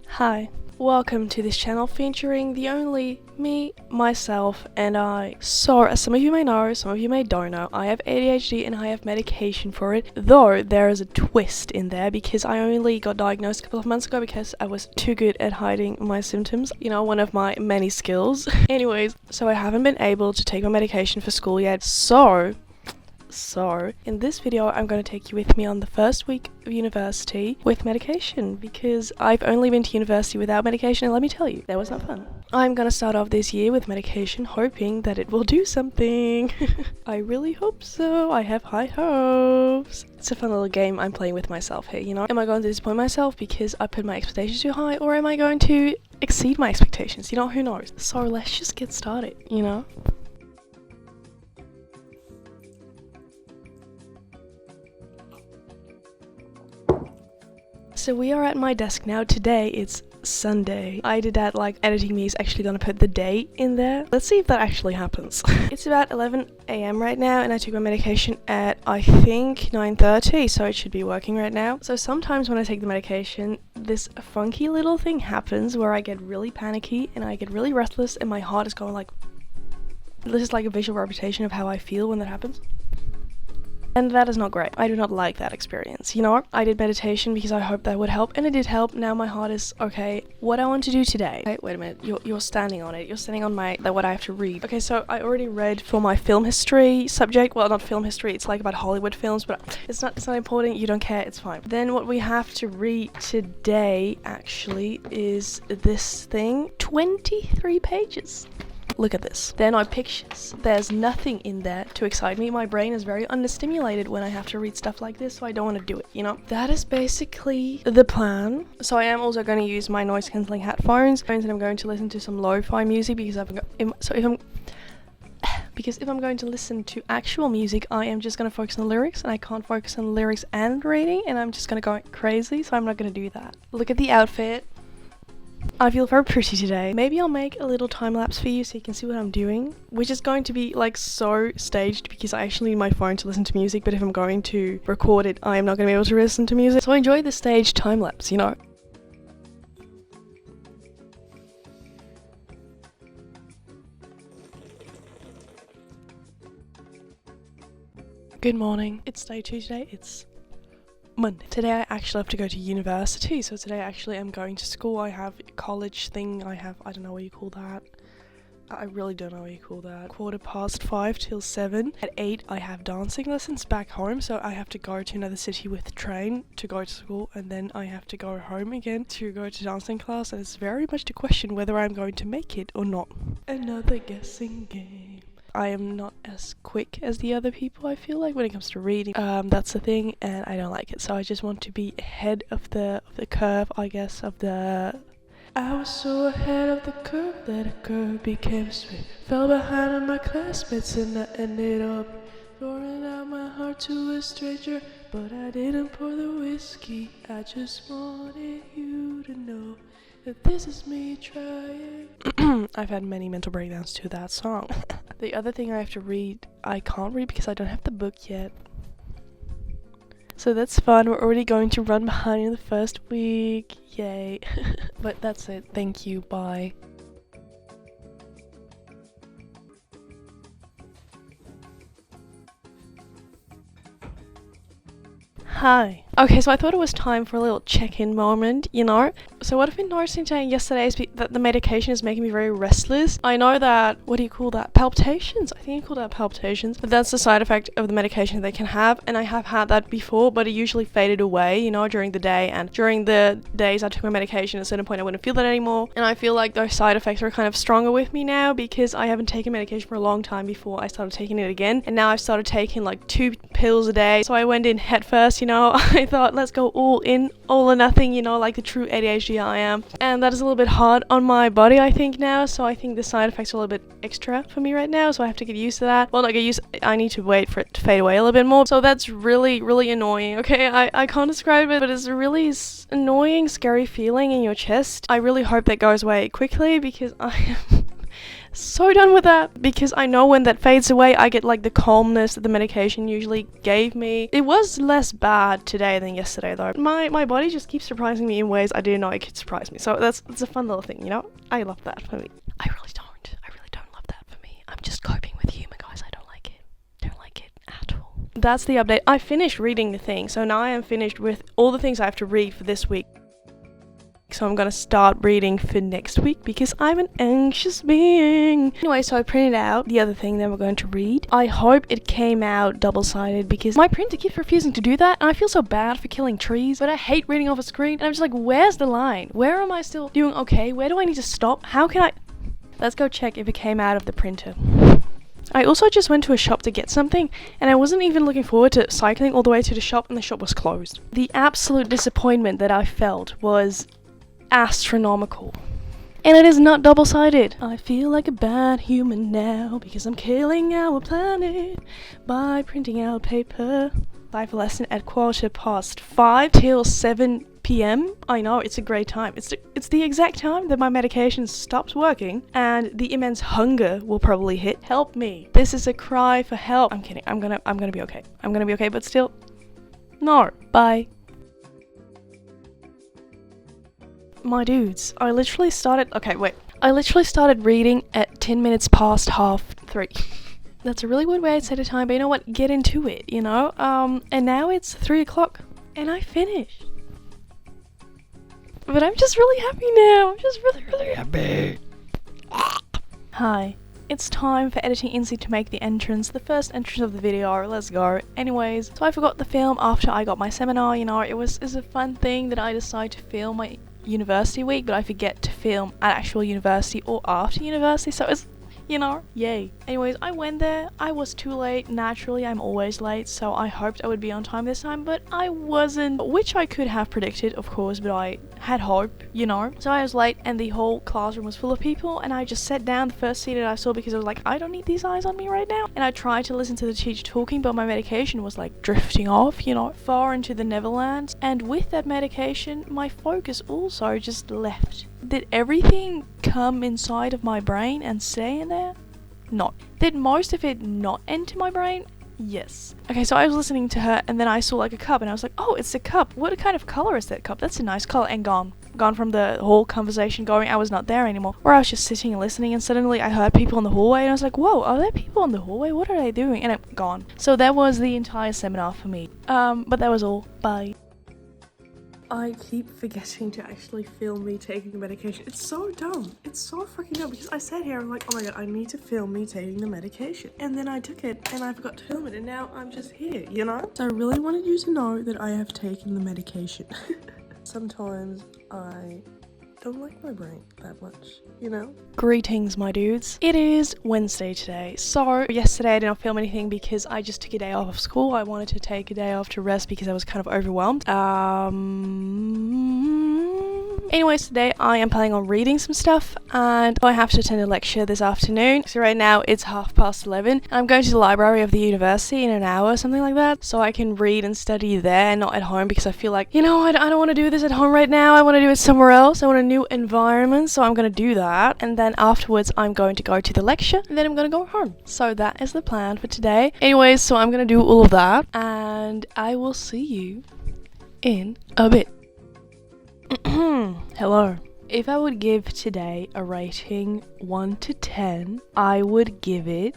Hi, welcome to this channel featuring the only me, myself, and I. So, as some of you may know, some of you may don't know, I have ADHD and I have medication for it, though there is a twist in there because I only got diagnosed a couple of months ago because I was too good at hiding my symptoms, you know, one of my many skills. Anyways, so I haven't been able to take my medication for school yet, so in this video I'm going to take you with me on the first week of university with medication because I've only been to university without medication, and let me tell you, that was not fun. I'm going to start off this year with medication hoping that it will do something. I really hope so. I have high hopes. It's a fun little game I'm playing with myself here, you know? Am I going to disappoint myself because I put my expectations too high, or am I going to exceed my expectations? You know, who knows? So let's just get started, you know? So we are at my desk now. Today it's Sunday. I did that, like, editing me is actually gonna put the date in there. Let's see if that actually happens. It's about 11 AM right now and I took my medication at I think 9:30, so it should be working right now. So sometimes when I take the medication, this funky little thing happens where I get really panicky and I get really restless and my heart is going like, this is like a visual representation of how I feel when that happens. And that is not great. I do not like that experience. You know, I did meditation because I hoped that would help, and it did help. Now my heart is okay. What I want to do today. Wait a minute. You're standing on it. You're standing on what I have to read. Okay, so I already read for my film history subject. Well, not film history. It's like about Hollywood films, but it's not important. You don't care. It's fine. Then what we have to read today actually is this thing. 23 pages. Look at this. They're no pictures. There's nothing in there to excite me. My brain is very understimulated when I have to read stuff like this, so I don't want to do it, you know? That is basically the plan. So I am also going to use my noise cancelling headphones, and I'm going to listen to some lo-fi music because if I'm going to listen to actual music, I am just going to focus on the lyrics, and I can't focus on the lyrics and reading, and I'm just going to go crazy, so I'm not going to do that. Look at the outfit. I feel very pretty today. Maybe I'll make a little time lapse for you so you can see what I'm doing, which is going to be like so staged because I actually need my phone to listen to music, but if I'm going to record it, I am not going to be able to listen to music. So I enjoy the staged time lapse, you know? Good morning. It's day 2 today. It's Monday. Today I actually have to go to university, so today actually I'm going to school. I have a college thing, I don't know what you call that. I really don't know what you call that. 5:15 till 7. At 8 I have dancing lessons back home, so I have to go to another city with the train to go to school, and then I have to go home again to go to dancing class, and it's very much to question whether I'm going to make it or not. Another guessing game. I am not as quick as the other people, I feel like, when it comes to reading. That's the thing, and I don't like it. So I just want to be ahead of the curve, I guess, I was so ahead of the curve that a curve became straight. Fell behind on my classmates and I ended up pouring out my heart to a stranger. But I didn't pour the whiskey, I just wanted you to know that this is me trying. I've had many mental breakdowns to that song. The other thing I have to read, I can't read because I don't have the book yet. So that's fun. We're already going to run behind in the first week. Yay. But that's it. Thank you. Bye. Hi. Okay, so I thought it was time for a little check-in moment, you know? So what I've been noticing today and yesterday is that the medication is making me very restless. I know that, what do you call that? Palpitations? I think you call that palpitations. But that's the side effect of the medication they can have, and I have had that before, but it usually faded away, you know, during the day. And during the days I took my medication, at a certain point I wouldn't feel that anymore. And I feel like those side effects are kind of stronger with me now because I haven't taken medication for a long time before I started taking it again. And now I've started taking like 2 pills a day. So I went in head first, you know. I thought, let's go all in, all or nothing, you know, like the true ADHD I am. And that is a little bit hard on my body, I think, now. So I think the side effects are a little bit extra for me right now. So I have to get used to that. Well, not get used, I need to wait for it to fade away a little bit more. So that's really, really annoying. Okay, I can't describe it, but it's a really annoying, scary feeling in your chest. I really hope that goes away quickly because I am So done with that, because I know when that fades away, I get like the calmness that the medication usually gave me. It was less bad today than yesterday though. My body just keeps surprising me in ways I didn't know it could surprise me. So that's a fun little thing, you know? I love that for me. I really don't love that for me. I'm just coping with humor, guys. I don't like it. Don't like it at all. That's the update. I finished reading the thing, so now I am finished with all the things I have to read for this week. So I'm gonna start reading for next week because I'm an anxious being. Anyway, so I printed out the other thing that we're going to read. I hope it came out double-sided because my printer keeps refusing to do that and I feel so bad for killing trees, but I hate reading off a screen and I'm just like, where's the line? Where am I still doing okay? Where do I need to stop? How can I... Let's go check if it came out of the printer. I also just went to a shop to get something and I wasn't even looking forward to cycling all the way to the shop and the shop was closed. The absolute disappointment that I felt was astronomical. And it is not double-sided. I feel like a bad human now because I'm killing our planet by printing out paper. Live lesson at 5:15 till 7 p.m. I know, it's a great time. It's the exact time that my medication stops working and the immense hunger will probably hit. Help me. This is a cry for help. I'm kidding. I'm gonna be okay. I'm gonna be okay, but still. No. Bye. My dudes, I literally started reading at 10 minutes past 3:30. That's a really weird way to set a time, but you know what? Get into it, you know? And now it's 3 o'clock, and I finished. But I'm just really happy now. I'm just really happy. Hi. It's time for editing Inci to make the entrance, the first entrance of the video. Let's go. Anyways, so I forgot to film after I got my seminar, you know? It was a fun thing that I decided to film my university week, but I forget to film at actual university or after university, so it's, you know, yay. Anyways, I went there. I was too late. Naturally, I'm always late, so I hoped I would be on time this time, but I wasn't, which I could have predicted, of course, but I had hope, you know. So I was late and the whole classroom was full of people and I just sat down the first seat that I saw because I was like, I don't need these eyes on me right now. And I tried to listen to the teacher talking, but my medication was like drifting off, you know, far into the Netherlands. And with that medication, my focus also just left. Did everything come inside of my brain and stay in there? No. Did most of it not enter my brain? Yes. Okay, so I was listening to her and then I saw like a cup and I was like, oh, it's a cup. What kind of color is that cup? That's a nice color. And gone. Gone from the whole conversation going. I was not there anymore. Or I was just sitting and listening and suddenly I heard people in the hallway and I was like, whoa, are there people in the hallway? What are they doing? And I'm gone. So that was the entire seminar for me. But that was all. Bye. I keep forgetting to actually film me taking the medication. It's so dumb. It's so freaking dumb because I sat here and I'm like, oh my god, I need to film me taking the medication. And then I took it and I forgot to film it and now I'm just here, you know? So I really wanted you to know that I have taken the medication. Sometimes I don't like my brain that much, you know? Greetings, my dudes. It is Wednesday today. So yesterday I did not film anything because I just took a day off of school. I wanted to take a day off to rest because I was kind of overwhelmed. Anyways, today I am planning on reading some stuff and I have to attend a lecture this afternoon. So right now it's 11:30 and I'm going to the library of the university in an hour or something like that. So I can read and study there, not at home, because I feel like, you know, I don't want to do this at home right now. I want to do it somewhere else. I want a new environment. So I'm going to do that. And then afterwards I'm going to go to the lecture and then I'm going to go home. So that is the plan for today. Anyways, so I'm going to do all of that and I will see you in a bit. Hello. If I would give today a rating 1 to 10, I would give it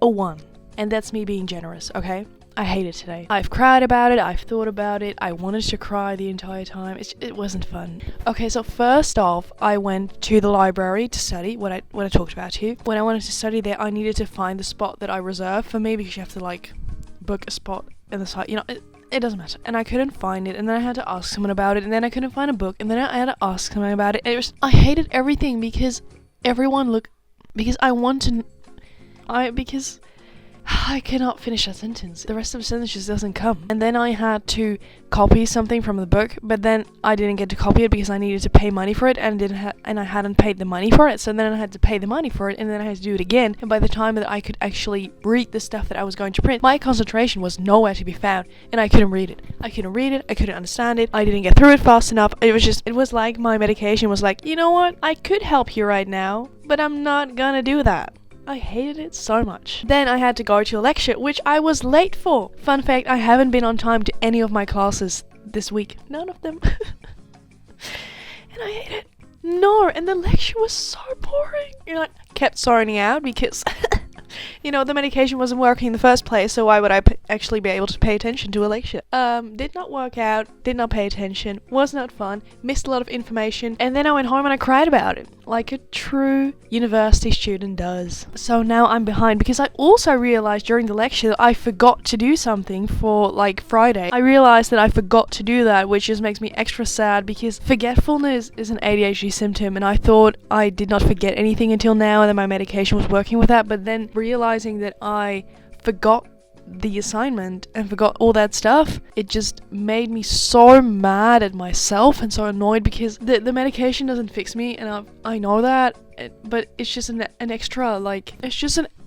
a 1. And that's me being generous, okay? I hate it today. I've cried about it, I've thought about it, I wanted to cry the entire time. It wasn't fun. Okay, so first off, I went to the library to study, what I talked about here. When I wanted to study there, I needed to find the spot that I reserved for me because you have to like book a spot in the site, you know, it doesn't matter. And I couldn't find it, and then I had to ask someone about it, and then I couldn't find a book, and then I had to ask someone about it. I hated everything because everyone because I cannot finish that sentence. The rest of the sentence just doesn't come. And then I had to copy something from the book, but then I didn't get to copy it because I needed to pay money for it, and I hadn't paid the money for it. So then I had to pay the money for it, and then I had to do it again. And by the time that I could actually read the stuff that I was going to print, my concentration was nowhere to be found, and I couldn't read it. I couldn't understand it. I didn't get through it fast enough. It was like my medication was like, you know what? I could help you right now, but I'm not gonna do that. I hated it so much. Then I had to go to a lecture, which I was late for. Fun fact, I haven't been on time to any of my classes this week. None of them. And I hate it. No, and the lecture was so boring. I kept zoning out because the medication wasn't working in the first place, so why would I actually be able to pay attention to a lecture? Did not work out, did not pay attention, was not fun, missed a lot of information, and then I went home and I cried about it, like a true university student does. So now I'm behind because I also realized during the lecture that I forgot to do something for Friday. I realized that I forgot to do that, which just makes me extra sad because forgetfulness is an ADHD symptom, and I thought I did not forget anything until now and then my medication was working with that, but then realizing that I forgot the assignment and forgot all that stuff, it just made me so mad at myself and so annoyed because the medication doesn't fix me, and I know that, but it's just an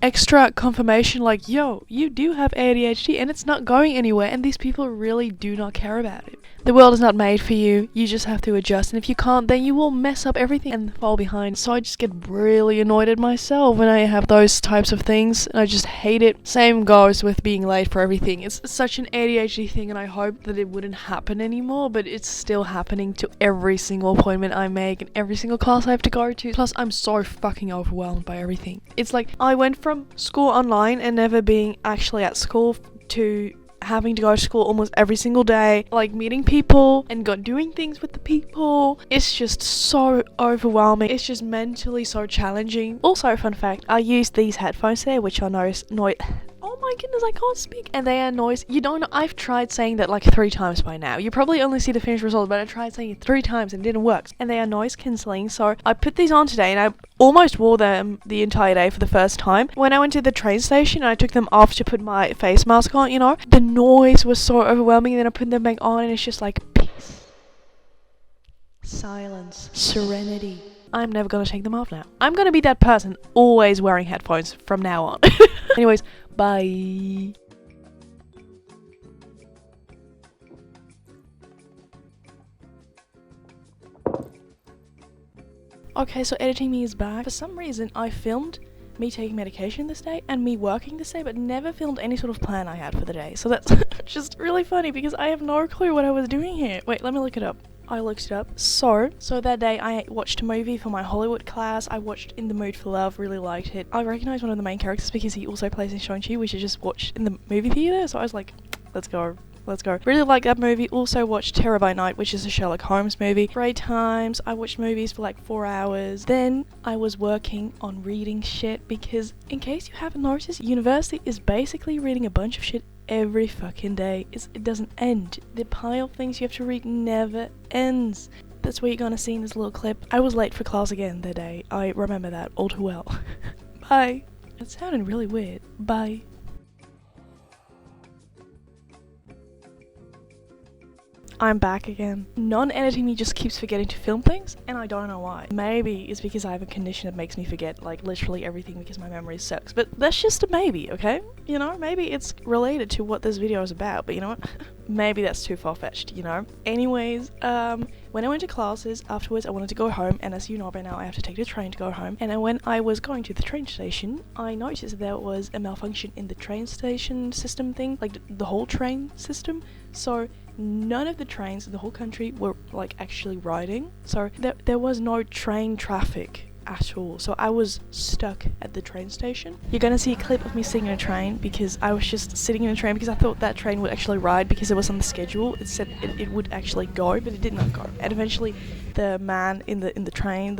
extra confirmation yo, you do have ADHD and it's not going anywhere, and these people really do not care about it. The world is not made for you, you just have to adjust, and if you can't, then you will mess up everything and fall behind. So I just get really annoyed at myself when I have those types of things, and I just hate it. Same goes with being late for everything. It's such an ADHD thing, and I hope that it wouldn't happen anymore, but it's still happening to every single appointment I make and every single class I have to go to. Plus, I'm so fucking overwhelmed by everything. It's like I went from school online and never being actually at school to having to go to school almost every single day, meeting people and doing things with the people. It's just so overwhelming. It's just mentally so challenging. Also, fun fact, I used these headphones today, which are oh my goodness, I can't speak. And they are noise. You don't know, I've tried saying that 3 times by now. You probably only see the finished result, but I tried saying it 3 times and it didn't work. And they are noise cancelling. So I put these on today and I almost wore them the entire day for the first time. When I went to the train station, I took them off to put my face mask on, the noise was so overwhelming, and then I put them back on and it's just peace, silence, serenity. I'm never gonna take them off now. I'm gonna be that person always wearing headphones from now on. Anyways, bye. Okay, so editing me is back. For some reason, I filmed me taking medication this day and me working this day, but never filmed any sort of plan I had for the day. So that's just really funny because I have no clue what I was doing here. Wait, let me look it up. I looked it up. So that day I watched a movie for my Hollywood class. I watched In the Mood for Love, really liked it. I recognized one of the main characters because he also plays in Shang-Chi, which I just watched in the movie theater. So I was like, let's go. Really like that movie. Also watched Terror by Night, which is a Sherlock Holmes movie. Great times. I watched movies for 4 hours. Then I was working on reading shit because, in case you haven't noticed, university is basically reading a bunch of shit every fucking day. It doesn't end. The pile of things you have to read never ends. That's what you're gonna see in this little clip. I was late for class again that day. I remember that all too well. Bye. It sounded really weird. Bye. I'm back again. Non-editing me just keeps forgetting to film things, and I don't know why. Maybe it's because I have a condition that makes me forget literally everything because my memory sucks, but that's just a maybe, okay? Maybe it's related to what this video is about, but you know what? Maybe that's too far-fetched, Anyways, when I went to classes, afterwards I wanted to go home, and as you know by now, I have to take the train to go home. And then when I was going to the train station, I noticed there was a malfunction in the train station system thing, the whole train system. So none of the trains in the whole country were actually riding. So there was no train traffic at all. So I was stuck at the train station. You're gonna see a clip of me sitting in a train because I was just sitting in a train because I thought that train would actually ride because it was on the schedule. It said it would actually go, but it did not go. And eventually the man in the train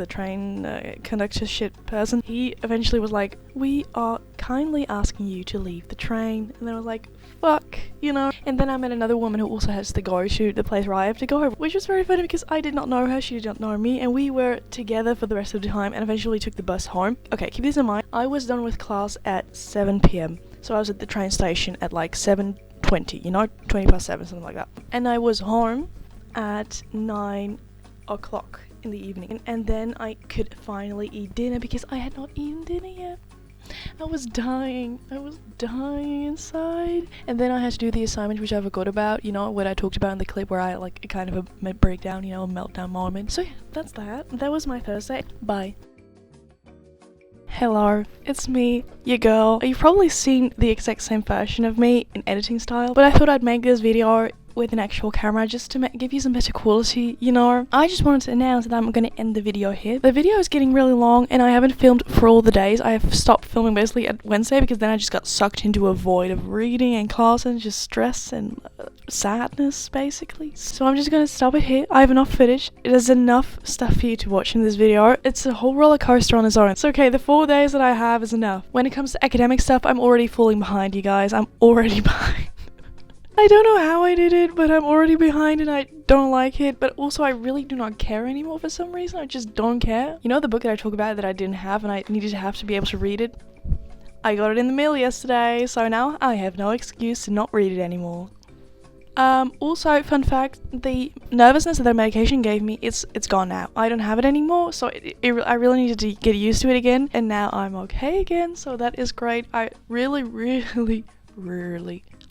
conductor shit person, he eventually was like, "We are kindly asking you to leave the train." And then I was like, fuck, And then I met another woman who also has to go to the place where I have to go, which was very funny because I did not know her, she did not know me, and we were together for the rest of the time and eventually took the bus home. Okay, keep this in mind. I was done with class at 7 p.m. So I was at the train station at like 7:20, 20 past 7, something like that. And I was home at 9 o'clock in the evening. And then I could finally eat dinner because I had not eaten dinner yet. I was dying inside. And then I had to do the assignment, which I forgot about, what I talked about in the clip where I like kind of a breakdown, a meltdown moment. So yeah, that's that. That was my Thursday. Bye. Hello, it's me, your girl. You've probably seen the exact same version of me in editing style, but I thought I'd make this video with an actual camera just to give you some better quality, I just wanted to announce that I'm going to end the video here. The video is getting really long and I haven't filmed for all the days. I have stopped filming basically at Wednesday because then I just got sucked into a void of reading and class and just stress and sadness basically. So I'm just going to stop it here. I have enough footage. There's enough stuff for you to watch in this video. It's a whole roller coaster on its own. So okay, the 4 days that I have is enough. When it comes to academic stuff, I'm already falling behind, you guys. I'm already behind. I don't know how I did it, but I'm already behind and I don't like it. But also I really do not care anymore for some reason. I just don't care. The book that I talk about that I didn't have and I needed to have to be able to read it? I got it in the mail yesterday, so now I have no excuse to not read it anymore. Also, fun fact, the nervousness that the medication gave me, it's gone now. I don't have it anymore, so I really needed to get used to it again, and now I'm okay again, so that is great. I really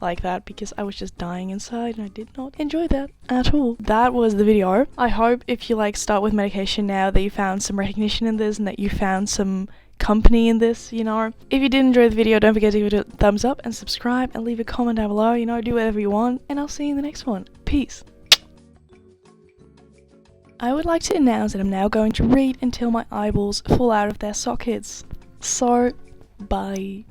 like that because I was just dying inside and I did not enjoy that at all. That was the video. I hope if you start with medication now that you found some recognition in this and that you found some company in this, If you did enjoy the video, don't forget to give it a thumbs up and subscribe and leave a comment down below, do whatever you want, and I'll see you in the next one. Peace. I would like to announce that I'm now going to read until my eyeballs fall out of their sockets. So, bye.